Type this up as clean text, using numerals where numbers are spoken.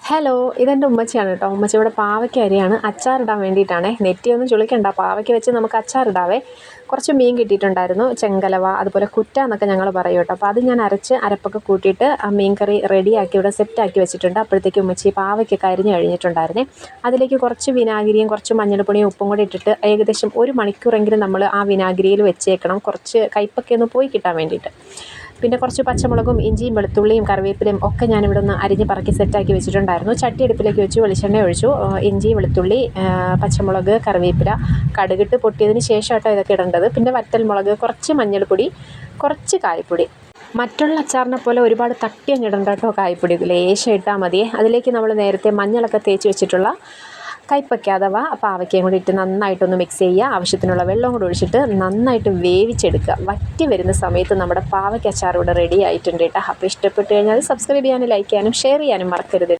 Hello, ഇതെൻ്റെ ഉമ്മച്ചിയാണ് കേട്ടോ. ഉമ്മച്ചി ഇവിടെ പാവയ്ക്ക അരിയാണ് അച്ചാറിടാൻ വേണ്ടിയിട്ടാണേ. നെറ്റിയൊന്നും ചുളിക്കണ്ട, പാവയ്ക്ക വെച്ച് നമുക്ക് അച്ചാറിടാവേ. കുറച്ച് മീൻ കിട്ടിയിട്ടുണ്ടായിരുന്നു, ചെങ്കലവ, അതുപോലെ കുറ്റ എന്നൊക്കെ ഞങ്ങൾ പറയും കേട്ടോ. അപ്പോൾ അത് ഞാൻ അരപ്പൊക്കെ കൂട്ടിയിട്ട് ആ മീൻ കറി റെഡിയാക്കി ഇവിടെ സെറ്റാക്കി വെച്ചിട്ടുണ്ട്. അപ്പോഴത്തേക്കും ഉമ്മച്ചി പാവയ്ക്കൊക്കെ അരിഞ്ഞ് കഴിഞ്ഞിട്ടുണ്ടായിരുന്നേ. അതിലേക്ക് കുറച്ച് വിനാഗിരിയും കുറച്ച് മഞ്ഞൾപ്പൊടിയും ഉപ്പും കൂടി ഇട്ടിട്ട് ഏകദേശം 1 മണിക്കൂറെങ്കിലും നമ്മൾ ആ വിനാഗിരിയിൽ വെച്ചേക്കണം, കുറച്ച് കയ്പ്പൊക്കെ ഒന്ന് പോയി കിട്ടാൻ വേണ്ടിയിട്ട്. പിന്നെ കുറച്ച് പച്ചമുളകും ഇഞ്ചിയും വെളുത്തുള്ളിയും കറിവേപ്പിലയും ഒക്കെ ഞാനിവിടെ ഒന്ന് അരിഞ്ഞ് പറക്കി സെറ്റാക്കി വെച്ചിട്ടുണ്ടായിരുന്നു. ചട്ടി അടുപ്പിലേക്ക് വെച്ചു, വെളിച്ചെണ്ണ ഒഴിച്ചു. ഇഞ്ചി, വെളുത്തുള്ളി, പച്ചമുളക്, കറിവേപ്പില, കടുകിട്ട് പൊട്ടിയതിന് ശേഷമായിട്ടോ ഇതൊക്കെ ഇടേണ്ടത്. പിന്നെ വറ്റൽമുളക്, കുറച്ച് മഞ്ഞൾപ്പൊടി, കുറച്ച് കായപ്പൊടി. മറ്റുള്ള അച്ചാറിനെ പോലെ ഒരുപാട് തട്ടിയങ്ങ് ഇടണ്ട കേട്ടോ. കായപ്പൊടി ലേശം ഇട്ടാൽ മതിയേ. അതിലേക്ക് നമ്മൾ നേരത്തെ മഞ്ഞളൊക്കെ തേച്ച് വെച്ചിട്ടുള്ള കയ്പ്പയ്ക്ക അഥവാ പാവയ്ക്കയും കൂടി ഇട്ട് നന്നായിട്ടൊന്ന് മിക്സ് ചെയ്യുക. ആവശ്യത്തിനുള്ള വെള്ളം കൂടി ഒഴിച്ചിട്ട് നന്നായിട്ട് വേവിച്ചെടുക്കുക. വറ്റി വരുന്ന സമയത്ത് നമ്മുടെ പാവയ്ക്ക അച്ചാർ ഇവിടെ റെഡി ആയിട്ടുണ്ട് കേട്ടോ. അപ്പോൾ ഇഷ്ടപ്പെട്ട് കഴിഞ്ഞാൽ സബ്സ്ക്രൈബ് ചെയ്യാനും ലൈക്ക് ചെയ്യാനും ഷെയർ ചെയ്യാനും മറക്കരുത്.